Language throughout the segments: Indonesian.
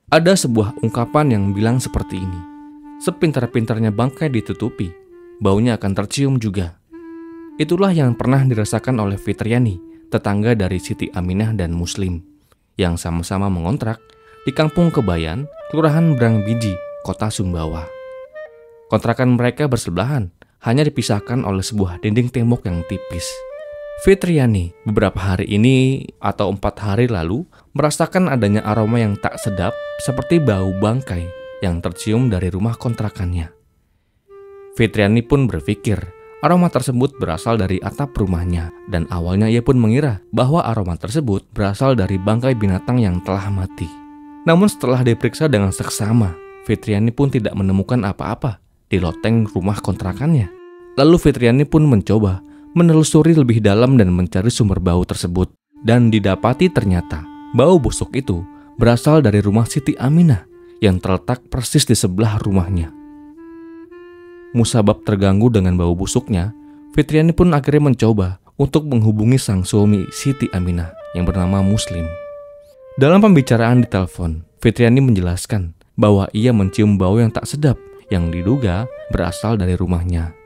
Ada sebuah ungkapan yang bilang seperti ini: sepintar-pintarnya bangkai ditutupi, baunya akan tercium juga. Itulah yang pernah dirasakan oleh Fitriani, tetangga dari Siti Aminah dan Muslim, yang sama-sama mengontrak di Kampung Kebayan, Kelurahan Brangbiji, Kota Sumbawa. Kontrakan mereka bersebelahan, hanya dipisahkan oleh sebuah dinding tembok yang tipis. Fitriani beberapa hari ini atau 4 hari lalu merasakan adanya aroma yang tak sedap seperti bau bangkai yang tercium dari rumah kontrakannya. Fitriani pun berpikir aroma tersebut berasal dari atap rumahnya, dan awalnya ia pun mengira bahwa aroma tersebut berasal dari bangkai binatang yang telah mati. Namun setelah diperiksa dengan seksama, Fitriani pun tidak menemukan apa-apa di loteng rumah kontrakannya. Lalu Fitriani pun mencoba menelusuri lebih dalam dan mencari sumber bau tersebut, dan didapati ternyata bau busuk itu berasal dari rumah Siti Aminah yang terletak persis di sebelah rumahnya. Musabab terganggu dengan bau busuknya, Fitriani pun akhirnya mencoba untuk menghubungi sang suami Siti Aminah yang bernama Muslim. Dalam pembicaraan di telepon, Fitriani menjelaskan bahwa ia mencium bau yang tak sedap yang diduga berasal dari rumahnya.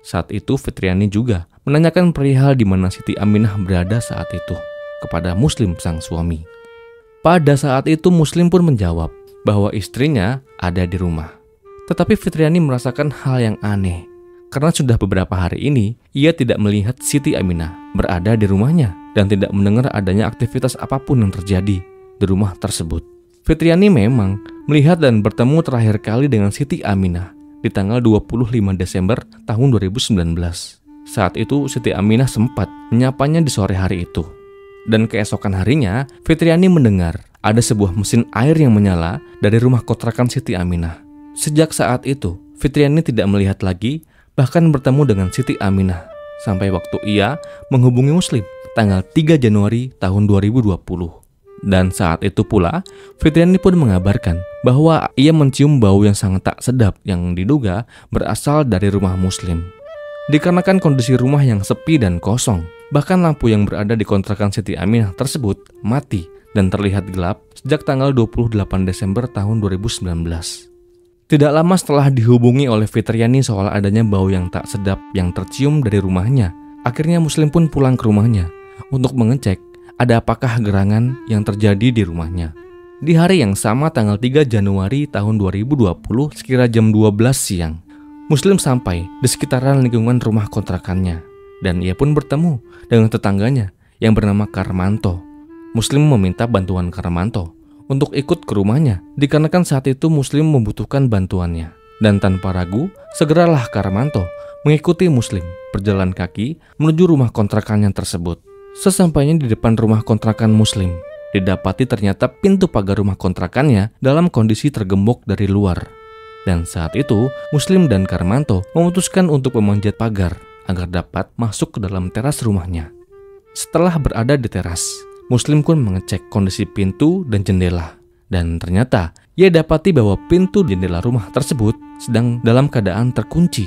Saat itu Fitriani juga menanyakan perihal di mana Siti Aminah berada saat itu kepada Muslim sang suami. Pada saat itu Muslim pun menjawab bahwa istrinya ada di rumah. Tetapi Fitriani merasakan hal yang aneh, karena sudah beberapa hari ini ia tidak melihat Siti Aminah berada di rumahnya dan tidak mendengar adanya aktivitas apapun yang terjadi di rumah tersebut. Fitriani memang melihat dan bertemu terakhir kali dengan Siti Aminah di tanggal 25 Desember tahun 2019. Saat itu Siti Aminah sempat menyapanya di sore hari itu. Dan keesokan harinya, Fitriani mendengar ada sebuah mesin air yang menyala dari rumah kontrakan Siti Aminah. Sejak saat itu, Fitriani tidak melihat lagi, bahkan bertemu dengan Siti Aminah, sampai waktu ia menghubungi Muslim tanggal 3 Januari tahun 2020. Dan saat itu pula, Fitriani pun mengabarkan bahwa ia mencium bau yang sangat tak sedap yang diduga berasal dari rumah Muslim. Dikarenakan kondisi rumah yang sepi dan kosong, bahkan lampu yang berada di kontrakan Siti Aminah tersebut mati dan terlihat gelap sejak tanggal 28 Desember tahun 2019. Tidak lama setelah dihubungi oleh Fitriani soal adanya bau yang tak sedap yang tercium dari rumahnya, akhirnya Muslim pun pulang ke rumahnya untuk mengecek ada apakah gerangan yang terjadi di rumahnya. Di hari yang sama tanggal 3 Januari tahun 2020 sekira jam 12 siang, Muslim sampai di sekitaran lingkungan rumah kontrakannya, dan ia pun bertemu dengan tetangganya yang bernama Karmanto. Muslim meminta bantuan Karmanto untuk ikut ke rumahnya, dikarenakan saat itu Muslim membutuhkan bantuannya. Dan tanpa ragu, segeralah Karmanto mengikuti Muslim berjalan kaki menuju rumah kontrakannya tersebut. Sesampainya di depan rumah kontrakan Muslim, didapati ternyata pintu pagar rumah kontrakannya dalam kondisi tergembok dari luar. Dan saat itu, Muslim dan Karmanto memutuskan untuk memanjat pagar agar dapat masuk ke dalam teras rumahnya. Setelah berada di teras, Muslim pun mengecek kondisi pintu dan jendela. Dan ternyata ia dapati bahwa pintu jendela rumah tersebut sedang dalam keadaan terkunci.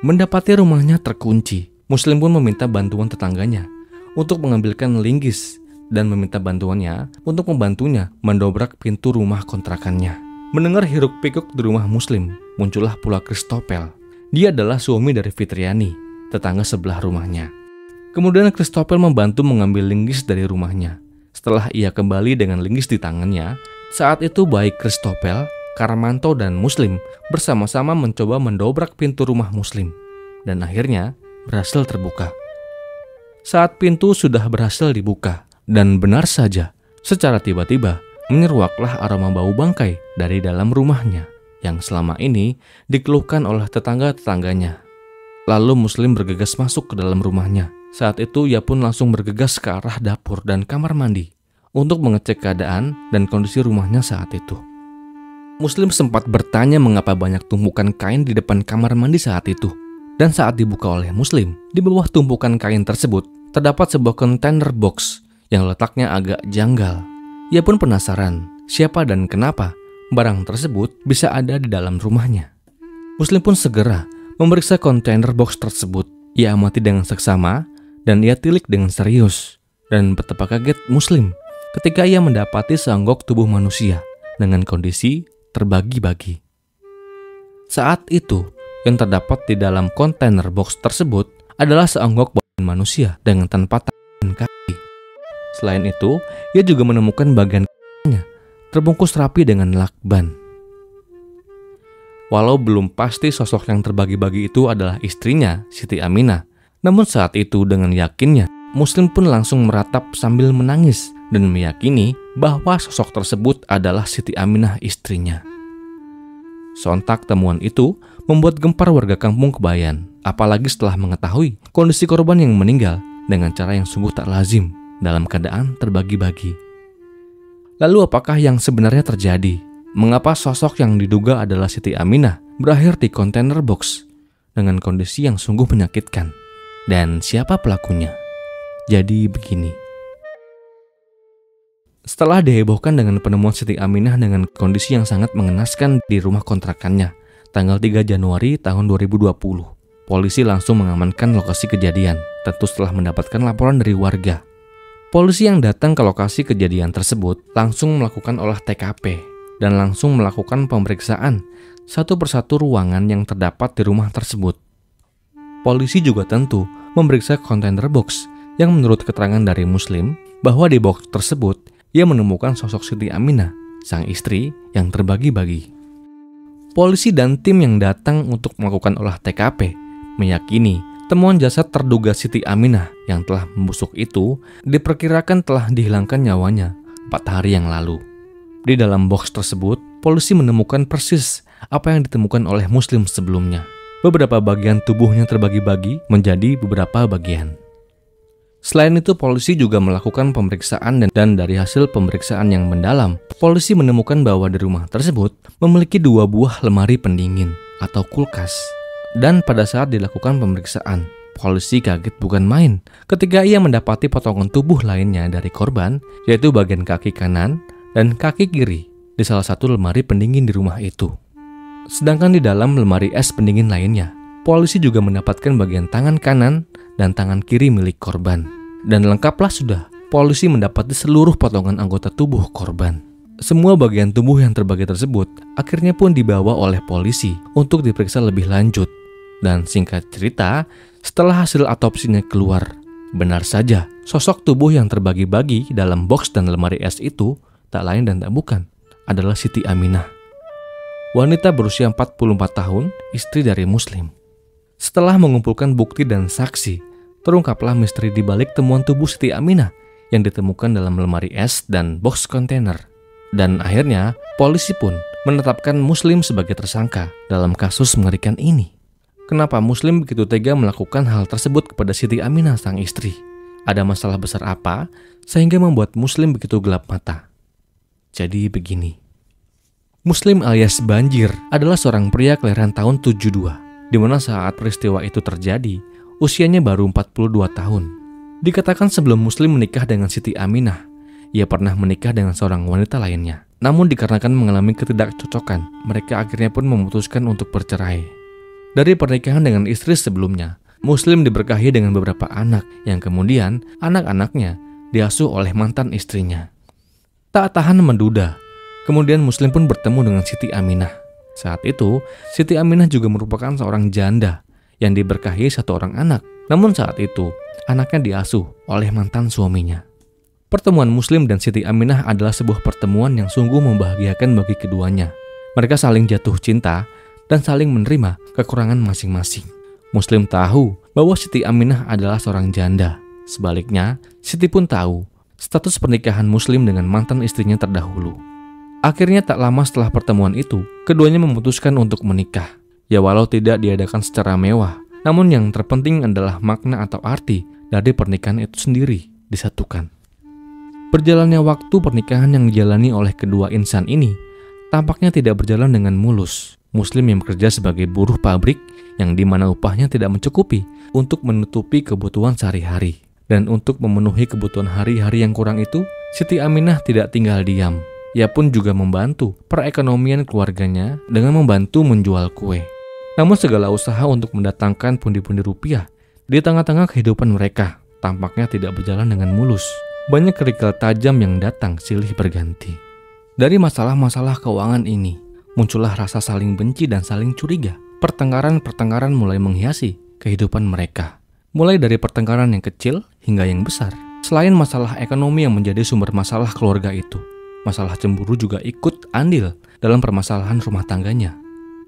Mendapati rumahnya terkunci, Muslim pun meminta bantuan tetangganya untuk mengambilkan linggis dan meminta bantuannya untuk membantunya mendobrak pintu rumah kontrakannya. Mendengar hiruk-pikuk di rumah Muslim, muncullah pula Christopel. Dia adalah suami dari Fitriani, tetangga sebelah rumahnya. Kemudian Christopel membantu mengambil linggis dari rumahnya. Setelah ia kembali dengan linggis di tangannya, saat itu baik Christopel, Karmanto, dan Muslim bersama-sama mencoba mendobrak pintu rumah Muslim. Dan akhirnya berhasil terbuka. Saat pintu sudah berhasil dibuka, dan benar saja, secara tiba-tiba menyeruaklah aroma bau bangkai dari dalam rumahnya yang selama ini dikeluhkan oleh tetangga-tetangganya. Lalu Muslim bergegas masuk ke dalam rumahnya. Saat itu ia pun langsung bergegas ke arah dapur dan kamar mandi untuk mengecek keadaan dan kondisi rumahnya saat itu. Muslim sempat bertanya mengapa banyak tumpukan kain di depan kamar mandi saat itu. Dan saat dibuka oleh Muslim, di bawah tumpukan kain tersebut terdapat sebuah kontainer box yang letaknya agak janggal. Ia pun penasaran siapa dan kenapa barang tersebut bisa ada di dalam rumahnya. Muslim pun segera memeriksa kontainer box tersebut. Ia amati dengan seksama dan ia tilik dengan serius. Dan betapa kaget Muslim ketika ia mendapati seonggok tubuh manusia dengan kondisi terbagi-bagi. Saat itu, yang terdapat di dalam kontainer box tersebut adalah seonggok badan manusia dengan tanpa tangan dan kaki. Selain itu, ia juga menemukan bagian kakinya terbungkus rapi dengan lakban. Walau belum pasti sosok yang terbagi-bagi itu adalah istrinya, Siti Aminah, namun saat itu dengan yakinnya, Muslim pun langsung meratap sambil menangis dan meyakini bahwa sosok tersebut adalah Siti Aminah istrinya. Sontak temuan itu membuat gempar warga kampung Kebayan, apalagi setelah mengetahui kondisi korban yang meninggal dengan cara yang sungguh tak lazim dalam keadaan terbagi-bagi. Lalu apakah yang sebenarnya terjadi? Mengapa sosok yang diduga adalah Siti Aminah berakhir di kontainer box dengan kondisi yang sungguh menyakitkan? Dan siapa pelakunya? Jadi begini. Setelah dihebohkan dengan penemuan Siti Aminah dengan kondisi yang sangat mengenaskan di rumah kontrakannya, tanggal 3 Januari tahun 2020, polisi langsung mengamankan lokasi kejadian, tentu setelah mendapatkan laporan dari warga. Polisi yang datang ke lokasi kejadian tersebut langsung melakukan olah TKP dan langsung melakukan pemeriksaan satu persatu ruangan yang terdapat di rumah tersebut. Polisi juga tentu memeriksa kontainer box yang menurut keterangan dari Muslim bahwa di box tersebut ia menemukan sosok Siti Aminah, sang istri yang terbagi-bagi. Polisi dan tim yang datang untuk melakukan olah TKP meyakini temuan jasad terduga Siti Aminah yang telah membusuk itu diperkirakan telah dihilangkan nyawanya 4 hari yang lalu. Di dalam box tersebut, polisi menemukan persis apa yang ditemukan oleh Muslim sebelumnya. Beberapa bagian tubuhnya terbagi-bagi menjadi beberapa bagian. Selain itu, polisi juga melakukan pemeriksaan dan dari hasil pemeriksaan yang mendalam, polisi menemukan bahwa di rumah tersebut memiliki 2 buah lemari pendingin atau kulkas. Dan pada saat dilakukan pemeriksaan, polisi kaget bukan main ketika ia mendapati potongan tubuh lainnya dari korban, yaitu bagian kaki kanan dan kaki kiri di salah satu lemari pendingin di rumah itu. Sedangkan di dalam lemari es pendingin lainnya, polisi juga mendapatkan bagian tangan kanan dan tangan kiri milik korban. Dan lengkaplah sudah, polisi mendapati seluruh potongan anggota tubuh korban. Semua bagian tubuh yang terbagi tersebut akhirnya pun dibawa oleh polisi untuk diperiksa lebih lanjut. Dan singkat cerita, setelah hasil otopsinya keluar, benar saja sosok tubuh yang terbagi-bagi dalam box dan lemari es itu tak lain dan tak bukan adalah Siti Aminah, wanita berusia 44 tahun, istri dari Muslim. Setelah mengumpulkan bukti dan saksi, terungkaplah misteri di balik temuan tubuh Siti Aminah yang ditemukan dalam lemari es dan box kontainer. Dan akhirnya, polisi pun menetapkan Muslim sebagai tersangka dalam kasus mengerikan ini. Kenapa Muslim begitu tega melakukan hal tersebut kepada Siti Aminah sang istri? Ada masalah besar apa sehingga membuat Muslim begitu gelap mata? Jadi begini. Muslim alias Banjir adalah seorang pria kelahiran tahun 72, di mana saat peristiwa itu terjadi, usianya baru 42 tahun. Dikatakan sebelum Muslim menikah dengan Siti Aminah, ia pernah menikah dengan seorang wanita lainnya. Namun dikarenakan mengalami ketidakcocokan, mereka akhirnya pun memutuskan untuk bercerai. Dari pernikahan dengan istri sebelumnya, Muslim diberkahi dengan beberapa anak yang kemudian anak-anaknya diasuh oleh mantan istrinya. Tak tahan menduda, kemudian Muslim pun bertemu dengan Siti Aminah. Saat itu, Siti Aminah juga merupakan seorang janda yang diberkahi 1 orang anak. Namun saat itu, anaknya diasuh oleh mantan suaminya. Pertemuan Muslim dan Siti Aminah adalah sebuah pertemuan yang sungguh membahagiakan bagi keduanya. Mereka saling jatuh cinta dan saling menerima kekurangan masing-masing. Muslim tahu bahwa Siti Aminah adalah seorang janda. Sebaliknya, Siti pun tahu status pernikahan Muslim dengan mantan istrinya terdahulu. Akhirnya tak lama setelah pertemuan itu, keduanya memutuskan untuk menikah. Ya walau tidak diadakan secara mewah, namun yang terpenting adalah makna atau arti dari pernikahan itu sendiri disatukan. Berjalannya waktu, pernikahan yang dijalani oleh kedua insan ini tampaknya tidak berjalan dengan mulus. Muslim yang bekerja sebagai buruh pabrik yang dimana upahnya tidak mencukupi untuk menutupi kebutuhan sehari-hari. Dan untuk memenuhi kebutuhan hari-hari yang kurang itu, Siti Aminah tidak tinggal diam. Ia pun juga membantu perekonomian keluarganya dengan membantu menjual kue. Namun segala usaha untuk mendatangkan pundi-pundi rupiah di tengah-tengah kehidupan mereka tampaknya tidak berjalan dengan mulus. Banyak kerikil tajam yang datang silih berganti. Dari masalah-masalah keuangan ini, muncullah rasa saling benci dan saling curiga. Pertengkaran-pertengkaran mulai menghiasi kehidupan mereka. Mulai dari pertengkaran yang kecil hingga yang besar. Selain masalah ekonomi yang menjadi sumber masalah keluarga itu, masalah cemburu juga ikut andil dalam permasalahan rumah tangganya.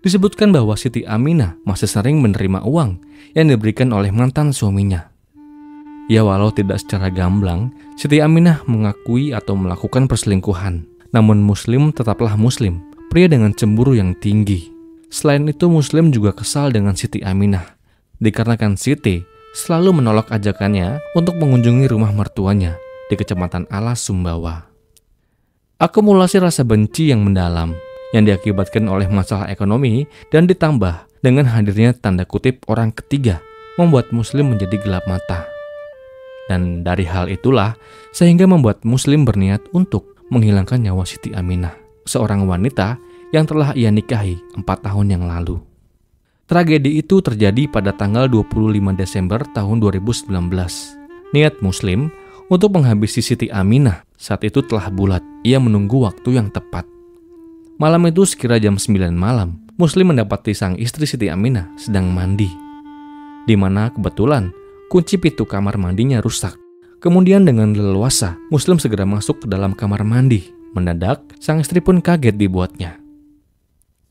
Disebutkan bahwa Siti Aminah masih sering menerima uang yang diberikan oleh mantan suaminya. Ya, walau tidak secara gamblang, Siti Aminah mengakui atau melakukan perselingkuhan. Namun Muslim tetaplah Muslim, pria dengan cemburu yang tinggi. Selain itu, Muslim juga kesal dengan Siti Aminah, dikarenakan Siti selalu menolak ajakannya untuk mengunjungi rumah mertuanya di Kecamatan Alas, Sumbawa. Akumulasi rasa benci yang mendalam yang diakibatkan oleh masalah ekonomi dan ditambah dengan hadirnya tanda kutip orang ketiga membuat Muslim menjadi gelap mata. Dan dari hal itulah sehingga membuat Muslim berniat untuk menghilangkan nyawa Siti Aminah, seorang wanita yang telah ia nikahi 4 tahun yang lalu. Tragedi itu terjadi pada tanggal 25 Desember tahun 2019. Niat Muslim untuk menghabisi Siti Aminah saat itu telah bulat. Ia menunggu waktu yang tepat. Malam itu sekira jam 9 malam, Muslim mendapati sang istri Siti Aminah sedang mandi, di mana kebetulan kunci pintu kamar mandinya rusak. Kemudian dengan leluasa, Muslim segera masuk ke dalam kamar mandi. Mendadak, sang istri pun kaget dibuatnya.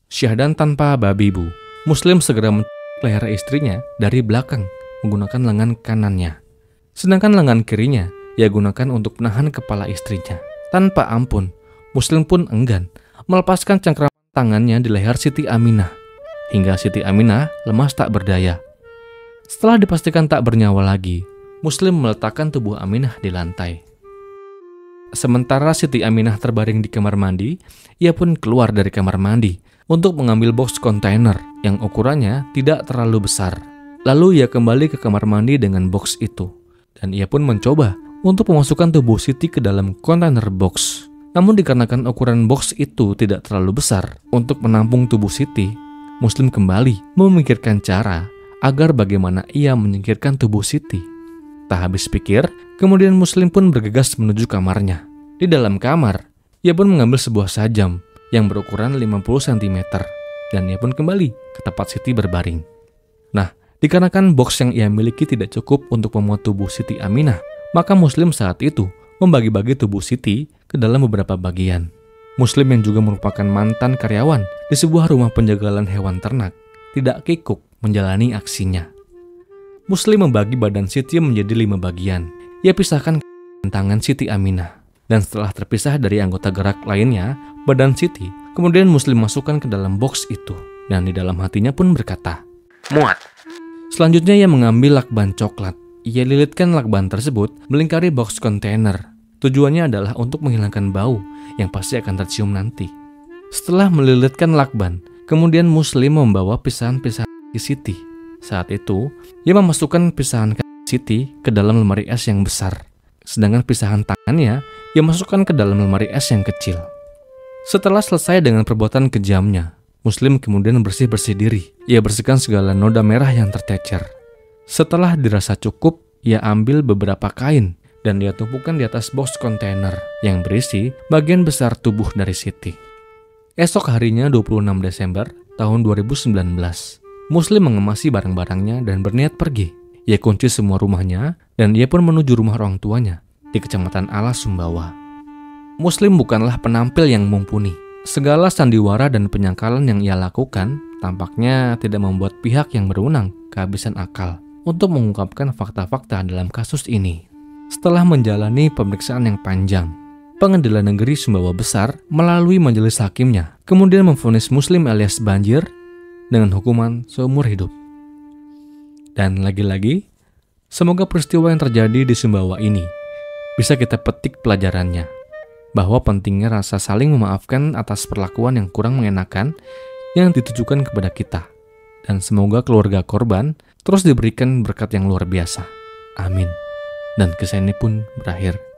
Syahdan tanpa babi bu, Muslim segera mencekik leher istrinya dari belakang menggunakan lengan kanannya. Sedangkan lengan kirinya ia gunakan untuk menahan kepala istrinya. Tanpa ampun, Muslim pun enggan melepaskan cengkraman tangannya di leher Siti Aminah, hingga Siti Aminah lemas tak berdaya. Setelah dipastikan tak bernyawa lagi, Muslim meletakkan tubuh Aminah di lantai. Sementara Siti Aminah terbaring di kamar mandi, ia pun keluar dari kamar mandi untuk mengambil box kontainer yang ukurannya tidak terlalu besar. Lalu ia kembali ke kamar mandi dengan box itu, dan ia pun mencoba untuk memasukkan tubuh Siti ke dalam kontainer box. Namun dikarenakan ukuran box itu tidak terlalu besar untuk menampung tubuh Siti, Muslim kembali memikirkan cara agar bagaimana ia menyingkirkan tubuh Siti. Tak habis pikir, kemudian Muslim pun bergegas menuju kamarnya. Di dalam kamar, ia pun mengambil sebuah sajam yang berukuran 50 cm, dan ia pun kembali ke tempat Siti berbaring. Nah, dikarenakan box yang ia miliki tidak cukup untuk memuat tubuh Siti Aminah, maka Muslim saat itu membagi-bagi tubuh Siti ke dalam beberapa bagian. Muslim yang juga merupakan mantan karyawan di sebuah rumah penjagalan hewan ternak tidak kikuk menjalani aksinya. Muslim membagi badan Siti menjadi 5 bagian. Ia pisahkan tangan Siti Aminah, dan setelah terpisah dari anggota gerak lainnya, badan Siti kemudian Muslim masukkan ke dalam box itu, dan di dalam hatinya pun berkata, "Muat." Selanjutnya ia mengambil lakban coklat. Ia lilitkan lakban tersebut melingkari box kontainer. Tujuannya adalah untuk menghilangkan bau yang pasti akan tercium nanti. Setelah melilitkan lakban, kemudian Muslim membawa pisahan-pisahan Siti. Saat itu, ia memasukkan pisahan Siti ke dalam lemari es yang besar. Sedangkan pisahan tangannya, ia masukkan ke dalam lemari es yang kecil. Setelah selesai dengan perbuatan kejamnya, Muslim kemudian bersih-bersih diri. Ia bersihkan segala noda merah yang tercecer. Setelah dirasa cukup, ia ambil beberapa kain dan dia tumpukan di atas box kontainer yang berisi bagian besar tubuh dari Siti. Esok harinya 26 Desember tahun 2019, Muslim mengemasi barang-barangnya dan berniat pergi. Ia kunci semua rumahnya dan ia pun menuju rumah orang tuanya di Kecamatan Alas, Sumbawa. Muslim bukanlah penampil yang mumpuni. Segala sandiwara dan penyangkalan yang ia lakukan tampaknya tidak membuat pihak yang berwenang kehabisan akal untuk mengungkapkan fakta-fakta dalam kasus ini. Setelah menjalani pemeriksaan yang panjang, Pengadilan Negeri Sumbawa Besar melalui majelis hakimnya kemudian memvonis Muslim alias Banjir dengan hukuman seumur hidup. Dan lagi-lagi, semoga peristiwa yang terjadi di Sumbawa ini bisa kita petik pelajarannya, bahwa pentingnya rasa saling memaafkan atas perlakuan yang kurang mengenakan yang ditujukan kepada kita. Dan semoga keluarga korban terus diberikan berkat yang luar biasa. Amin. Dan kisah ini pun berakhir